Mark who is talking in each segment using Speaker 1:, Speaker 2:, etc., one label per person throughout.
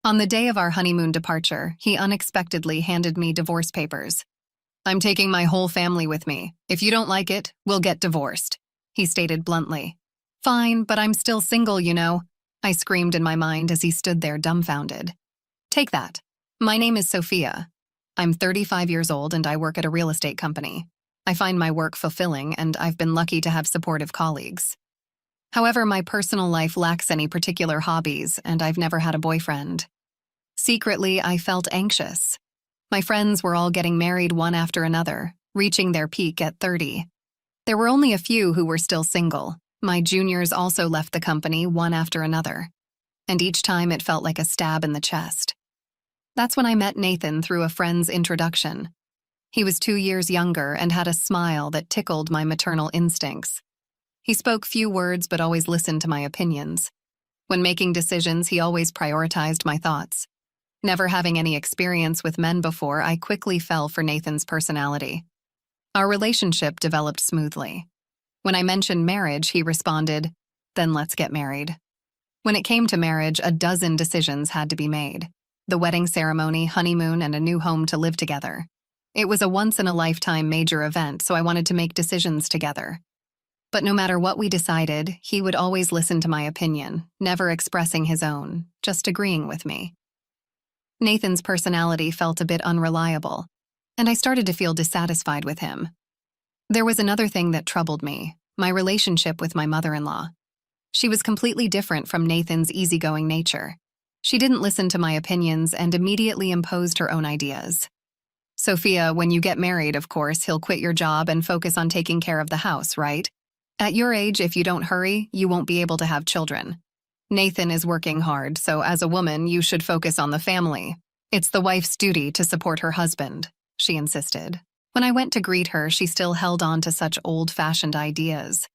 Speaker 1: On the day of our honeymoon departure, he unexpectedly handed me divorce papers. "I'm taking my whole family with me. If you don't like it, we'll get divorced," he stated bluntly. "Fine, but I'm still single, you know," I screamed in my mind as he stood there dumbfounded. "Take that. My name is Sophia. I'm 35 years old and I work at a real estate company. I find my work fulfilling and I've been lucky to have supportive colleagues. However, my personal life lacks any particular hobbies and I've never had a boyfriend." Secretly, I felt anxious. My friends were all getting married one after another, reaching their peak at 30. There were only a few who were still single. My juniors also left the company one after another. And each time it felt like a stab in the chest. That's when I met Nathan through a friend's introduction. He was 2 years younger and had a smile that tickled my maternal instincts. He spoke few words but always listened to my opinions. When making decisions, he always prioritized my thoughts. Never having any experience with men before, I quickly fell for Nathan's personality. Our relationship developed smoothly. When I mentioned marriage, he responded, "Then let's get married." When it came to marriage, a dozen decisions had to be made. The wedding ceremony, honeymoon, and a new home to live together. It was a once-in-a-lifetime major event, so I wanted to make decisions together. But no matter what we decided, he would always listen to my opinion, never expressing his own, just agreeing with me. Nathan's personality felt a bit unreliable, and I started to feel dissatisfied with him. There was another thing that troubled me, my relationship with my mother-in-law. She was completely different from Nathan's easygoing nature. She didn't listen to my opinions and immediately imposed her own ideas. "Sophia, when you get married, of course, he'll quit your job and focus on taking care of the house, right? At your age, if you don't hurry, you won't be able to have children. Nathan is working hard, so as a woman, you should focus on the family. It's the wife's duty to support her husband," she insisted. When I went to greet her, she still held on to such old-fashioned ideas.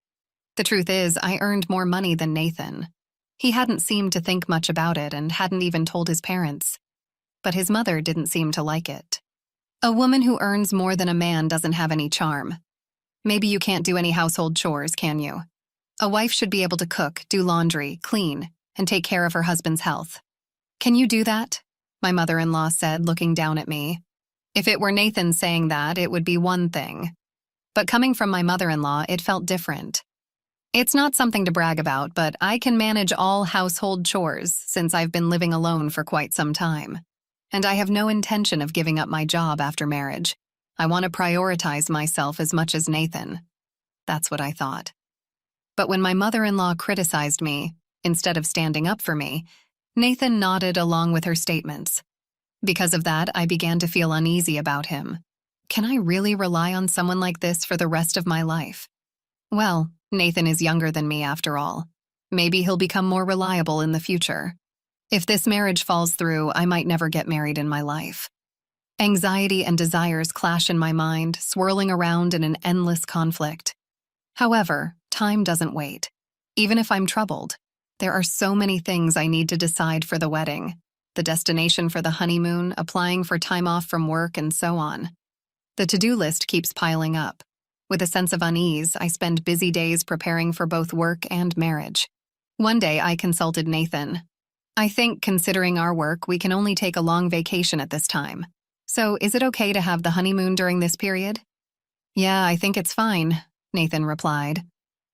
Speaker 1: The truth is, I earned more money than Nathan. He hadn't seemed to think much about it and hadn't even told his parents. But his mother didn't seem to like it. "A woman who earns more than a man doesn't have any charm. Maybe you can't do any household chores, can you? A wife should be able to cook, do laundry, clean, and take care of her husband's health. Can you do that?" my mother-in-law said, looking down at me. If it were Nathan saying that, it would be one thing. But coming from my mother-in-law, it felt different. "It's not something to brag about, but I can manage all household chores since I've been living alone for quite some time. And I have no intention of giving up my job after marriage. I want to prioritize myself as much as Nathan." That's what I thought. But when my mother-in-law criticized me, instead of standing up for me, Nathan nodded along with her statements. Because of that, I began to feel uneasy about him. Can I really rely on someone like this for the rest of my life? Well, Nathan is younger than me after all. Maybe he'll become more reliable in the future. If this marriage falls through, I might never get married in my life. Anxiety and desires clash in my mind, swirling around in an endless conflict. However, time doesn't wait. Even if I'm troubled, there are so many things I need to decide for the wedding. The destination for the honeymoon, applying for time off from work, and so on. The to-do list keeps piling up. With a sense of unease, I spend busy days preparing for both work and marriage. One day, I consulted Nathan. "I think, considering our work, we can only take a long vacation at this time. So, is it okay to have the honeymoon during this period?" "Yeah, I think it's fine," Nathan replied.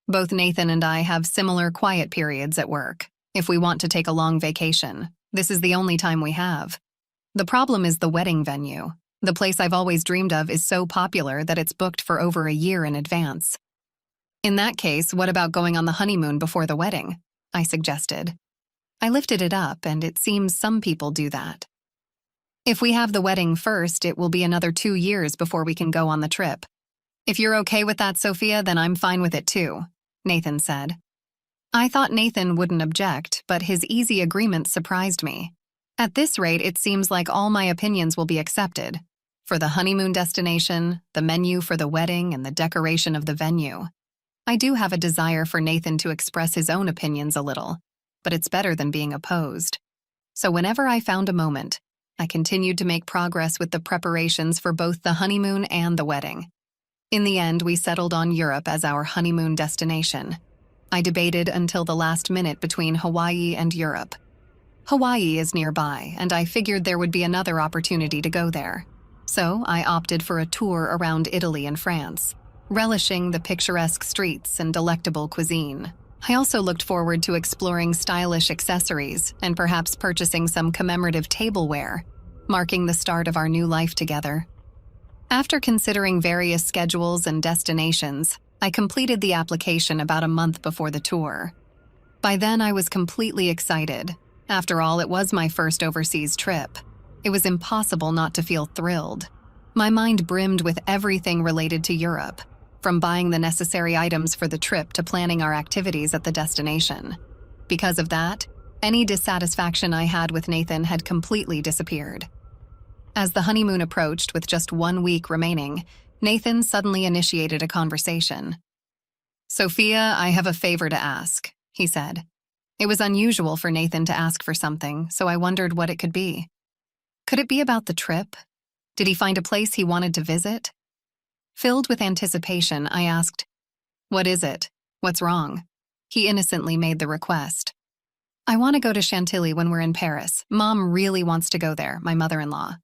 Speaker 1: Both Nathan and I have similar quiet periods at work. If we want to take a long vacation, this is the only time we have. The problem is the wedding venue. The place I've always dreamed of is so popular that it's booked for over a year in advance. "In that case, what about going on the honeymoon before the wedding?" I suggested. I lifted it up, and it seems some people do that. "If we have the wedding first, it will be another 2 years before we can go on the trip. If you're okay with that, Sophia, then I'm fine with it too," Nathan said. I thought Nathan wouldn't object, but his easy agreement surprised me. At this rate, it seems like all my opinions will be accepted. For the honeymoon destination, the menu for the wedding, and the decoration of the venue. I do have a desire for Nathan to express his own opinions a little, but it's better than being opposed. So whenever I found a moment, I continued to make progress with the preparations for both the honeymoon and the wedding. In the end, we settled on Europe as our honeymoon destination. I debated until the last minute between Hawaii and Europe. Hawaii is nearby, and I figured there would be another opportunity to go there. So I opted for a tour around Italy and France, relishing the picturesque streets and delectable cuisine. I also looked forward to exploring stylish accessories and perhaps purchasing some commemorative tableware, marking the start of our new life together. After considering various schedules and destinations, I completed the application about a month before the tour. By then, I was completely excited. After all, it was my first overseas trip. It was impossible not to feel thrilled. My mind brimmed with everything related to Europe, from buying the necessary items for the trip to planning our activities at the destination. Because of that, any dissatisfaction I had with Nathan had completely disappeared. As the honeymoon approached with just 1 week remaining, Nathan suddenly initiated a conversation. "Sophia, I have a favor to ask," he said. It was unusual for Nathan to ask for something, so I wondered what it could be. Could it be about the trip? Did he find a place he wanted to visit? Filled with anticipation, I asked, "What is it? What's wrong?" He innocently made the request. "I want to go to Chantilly when we're in Paris. Mom really wants to go there, my mother-in-law."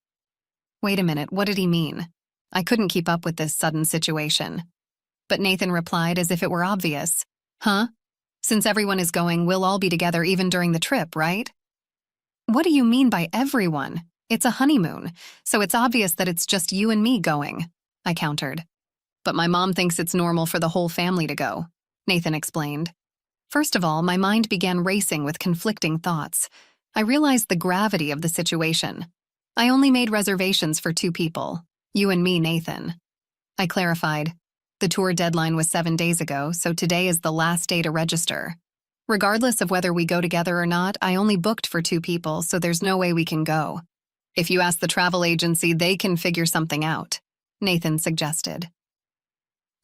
Speaker 1: Wait a minute, what did he mean? I couldn't keep up with this sudden situation. But Nathan replied as if it were obvious. "Huh? Since everyone is going, we'll all be together even during the trip, right?" "What do you mean by everyone? It's a honeymoon, so it's obvious that it's just you and me going," I countered. "But my mom thinks it's normal for the whole family to go," Nathan explained. First of all, my mind began racing with conflicting thoughts. I realized the gravity of the situation. I only made reservations for 2 people, you and me, Nathan. I clarified. The tour deadline was 7 days ago, so today is the last day to register. Regardless of whether we go together or not, I only booked for 2 people, so there's no way we can go. If you ask the travel agency, they can figure something out, Nathan suggested.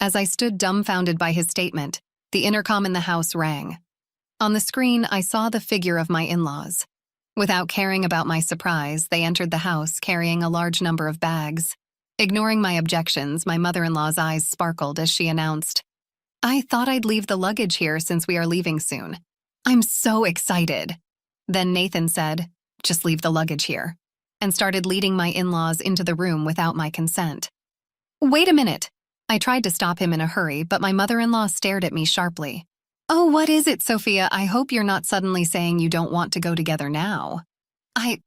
Speaker 1: As I stood dumbfounded by his statement, the intercom in the house rang. On the screen, I saw the figure of my in-laws. Without caring about my surprise, they entered the house carrying a large number of bags. Ignoring my objections, my mother-in-law's eyes sparkled as she announced, "I thought I'd leave the luggage here since we are leaving soon. I'm so excited." Then Nathan said, "Just leave the luggage here," and started leading my in-laws into the room without my consent. "Wait a minute." I tried to stop him in a hurry, but my mother-in-law stared at me sharply. "Oh, what is it, Sophia? I hope you're not suddenly saying you don't want to go together now." I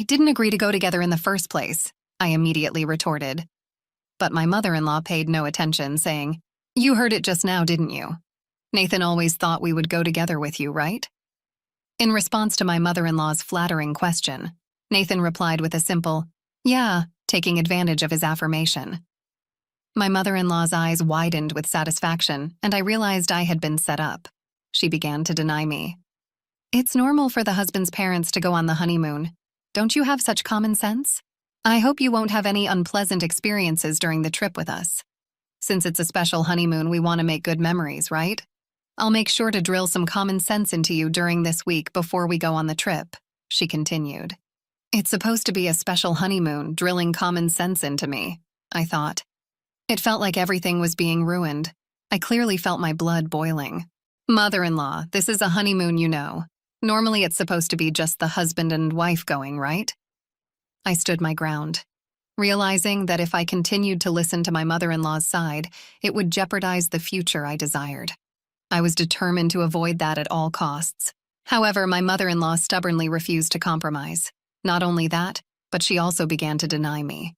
Speaker 1: didn't agree to go together in the first place," I immediately retorted. But my mother-in-law paid no attention, saying, "You heard it just now, didn't you? Nathan always thought we would go together with you, right?" In response to my mother-in-law's flattering question, Nathan replied with a simple, "Yeah," taking advantage of his affirmation. My mother-in-law's eyes widened with satisfaction, and I realized I had been set up. She began to deny me. "It's normal for the husband's parents to go on the honeymoon. Don't you have such common sense? I hope you won't have any unpleasant experiences during the trip with us. Since it's a special honeymoon, we want to make good memories, right? I'll make sure to drill some common sense into you during this week before we go on the trip," she continued. It's supposed to be a special honeymoon, drilling common sense into me, I thought. It felt like everything was being ruined. I clearly felt my blood boiling. "Mother-in-law, this is a honeymoon, you know. Normally it's supposed to be just the husband and wife going, right?" I stood my ground, realizing that if I continued to listen to my mother-in-law's side, it would jeopardize the future I desired. I was determined to avoid that at all costs. However, my mother-in-law stubbornly refused to compromise. Not only that, but she also began to deny me.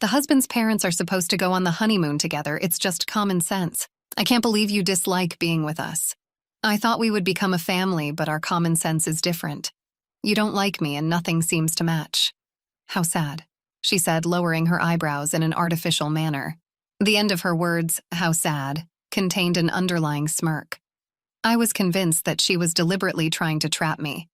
Speaker 1: "The husband's parents are supposed to go on the honeymoon together. It's just common sense. I can't believe you dislike being with us. I thought we would become a family, but our common sense is different. You don't like me and nothing seems to match." "How sad," she said, lowering her eyebrows in an artificial manner. The end of her words, "how sad," contained an underlying smirk. I was convinced that she was deliberately trying to trap me.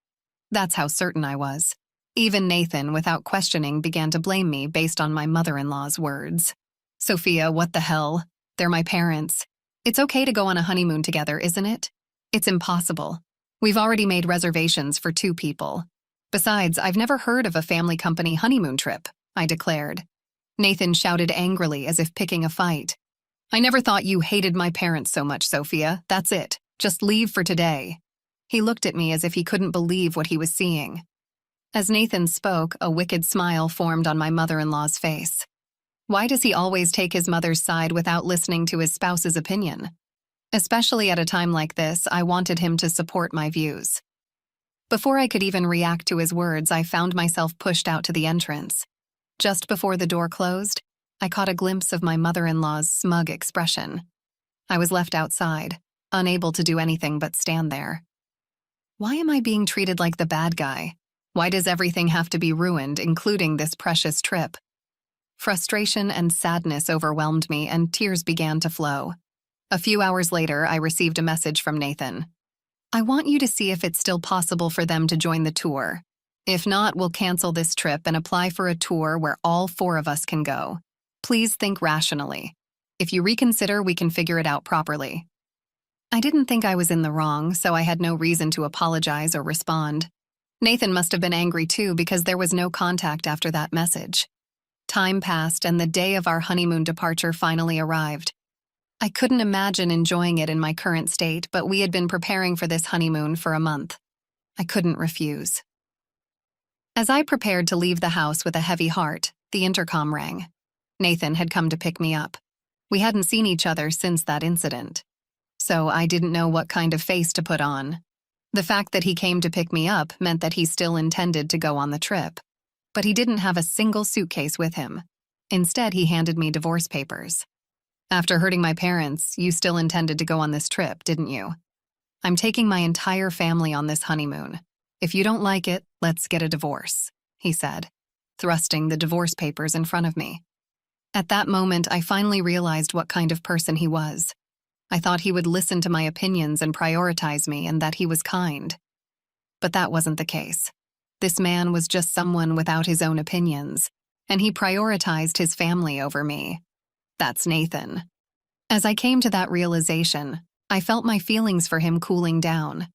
Speaker 1: That's how certain I was. Even Nathan, without questioning, began to blame me based on my mother-in-law's words. "Sophia, what the hell? They're my parents. It's okay to go on a honeymoon together, isn't it? It's impossible. We've already made reservations for 2 people. Besides, I've never heard of a family company honeymoon trip," I declared. Nathan shouted angrily as if picking a fight. "I never thought you hated my parents so much, Sophia. That's it. Just leave for today." He looked at me as if he couldn't believe what he was seeing. As Nathan spoke, a wicked smile formed on my mother-in-law's face. Why does he always take his mother's side without listening to his spouse's opinion? Especially at a time like this, I wanted him to support my views. Before I could even react to his words, I found myself pushed out to the entrance. Just before the door closed, I caught a glimpse of my mother-in-law's smug expression. I was left outside, unable to do anything but stand there. Why am I being treated like the bad guy? Why does everything have to be ruined, including this precious trip? Frustration and sadness overwhelmed me, and tears began to flow. A few hours later, I received a message from Nathan. I want you to see if it's still possible for them to join the tour. If not, we'll cancel this trip and apply for a tour where all 4 of us can go. Please think rationally. If you reconsider, we can figure it out properly. I didn't think I was in the wrong, so I had no reason to apologize or respond. Nathan must have been angry too, because there was no contact after that message. Time passed, and the day of our honeymoon departure finally arrived. I couldn't imagine enjoying it in my current state, but we had been preparing for this honeymoon for a month. I couldn't refuse. As I prepared to leave the house with a heavy heart, the intercom rang. Nathan had come to pick me up. We hadn't seen each other since that incident, so I didn't know what kind of face to put on. The fact that he came to pick me up meant that he still intended to go on the trip, but he didn't have a single suitcase with him. Instead, he handed me divorce papers. After hurting my parents, you still intended to go on this trip, didn't you? I'm taking my entire family on this honeymoon. If you don't like it, let's get a divorce, he said, thrusting the divorce papers in front of me. At that moment, I finally realized what kind of person he was. I thought he would listen to my opinions and prioritize me, and that he was kind. But that wasn't the case. This man was just someone without his own opinions, and he prioritized his family over me. That's Nathan. As I came to that realization, I felt my feelings for him cooling down.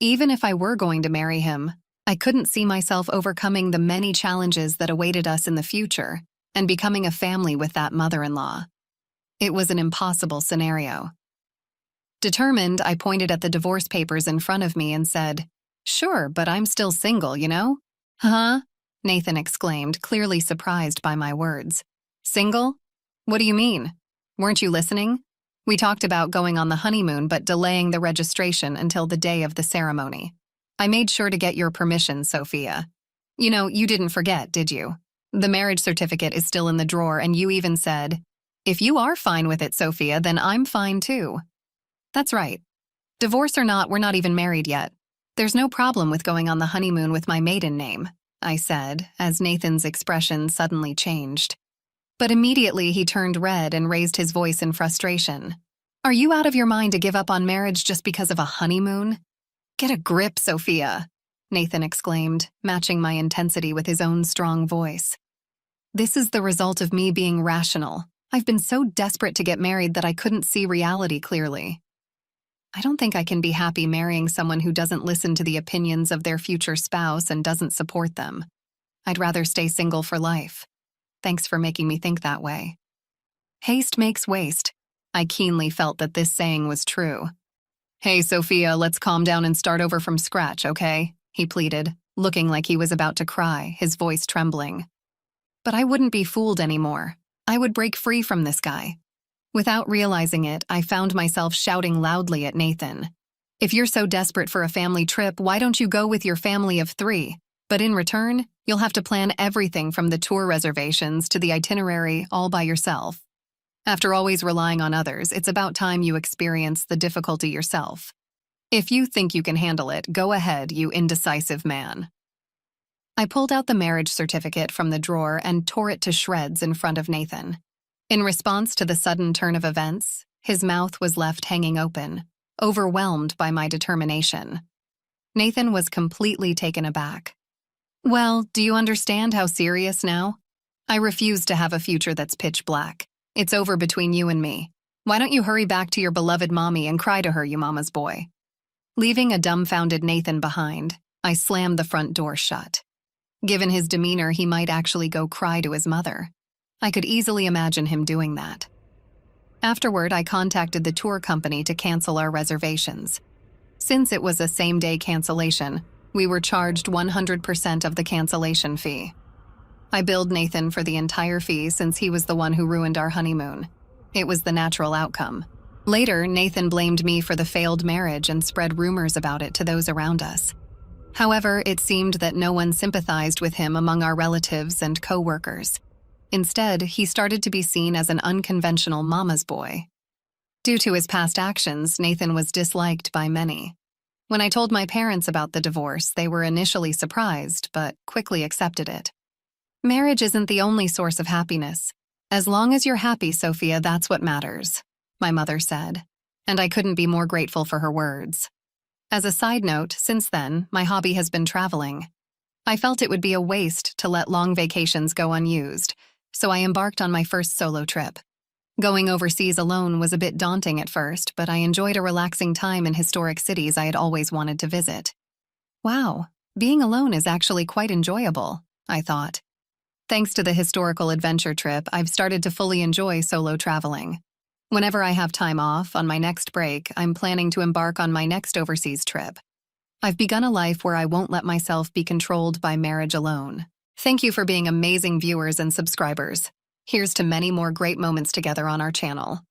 Speaker 1: Even if I were going to marry him, I couldn't see myself overcoming the many challenges that awaited us in the future and becoming a family with that mother-in-law. It was an impossible scenario. Determined, I pointed at the divorce papers in front of me and said, "Sure, but I'm still single, you know?" "Huh?" Nathan exclaimed, clearly surprised by my words. "Single? What do you mean? Weren't you listening? We talked about going on the honeymoon but delaying the registration until the day of the ceremony. I made sure to get your permission, Sophia. You know, you didn't forget, did you? The marriage certificate is still in the drawer, and you even said, 'If you are fine with it, Sophia, then I'm fine too.' That's right. Divorce or not, we're not even married yet. There's no problem with going on the honeymoon with my maiden name," I said, as Nathan's expression suddenly changed. But immediately he turned red and raised his voice in frustration. "Are you out of your mind to give up on marriage just because of a honeymoon? Get a grip, Sophia," Nathan exclaimed, matching my intensity with his own strong voice. "This is the result of me being rational. I've been so desperate to get married that I couldn't see reality clearly. I don't think I can be happy marrying someone who doesn't listen to the opinions of their future spouse and doesn't support them. I'd rather stay single for life. Thanks for making me think that way." Haste makes waste. I keenly felt that this saying was true. "Hey, Sophia, let's calm down and start over from scratch, okay?" he pleaded, looking like he was about to cry, his voice trembling. But I wouldn't be fooled anymore. I would break free from this guy. Without realizing it, I found myself shouting loudly at Nathan. "If you're so desperate for a family trip, why don't you go with your family of 3? But in return, you'll have to plan everything from the tour reservations to the itinerary all by yourself. After always relying on others, it's about time you experience the difficulty yourself. If you think you can handle it, go ahead, you indecisive man." I pulled out the marriage certificate from the drawer and tore it to shreds in front of Nathan. In response to the sudden turn of events, his mouth was left hanging open, overwhelmed by my determination. Nathan was completely taken aback. "Well, do you understand how serious now? I refuse to have a future that's pitch black. It's over between you and me. Why don't you hurry back to your beloved mommy and cry to her, you mama's boy?" Leaving a dumbfounded Nathan behind, I slammed the front door shut. Given his demeanor, he might actually go cry to his mother. I could easily imagine him doing that. Afterward, I contacted the tour company to cancel our reservations. Since it was a same-day cancellation, we were charged 100% of the cancellation fee. I billed Nathan for the entire fee since he was the one who ruined our honeymoon. It was the natural outcome. Later, Nathan blamed me for the failed marriage and spread rumors about it to those around us. However, it seemed that no one sympathized with him among our relatives and co-workers. Instead, he started to be seen as an unconventional mama's boy. Due to his past actions, Nathan was disliked by many. When I told my parents about the divorce, they were initially surprised, but quickly accepted it. Marriage isn't the only source of happiness. As long as you're happy, Sophia, that's what matters, my mother said, and I couldn't be more grateful for her words. As a side note, since then, my hobby has been traveling. I felt it would be a waste to let long vacations go unused, so I embarked on my first solo trip. Going overseas alone was a bit daunting at first, but I enjoyed a relaxing time in historic cities I had always wanted to visit. Wow, being alone is actually quite enjoyable, I thought. Thanks to the historical adventure trip, I've started to fully enjoy solo traveling. Whenever I have time off, on my next break, I'm planning to embark on my next overseas trip. I've begun a life where I won't let myself be controlled by marriage alone. Thank you for being amazing viewers and subscribers. Here's to many more great moments together on our channel.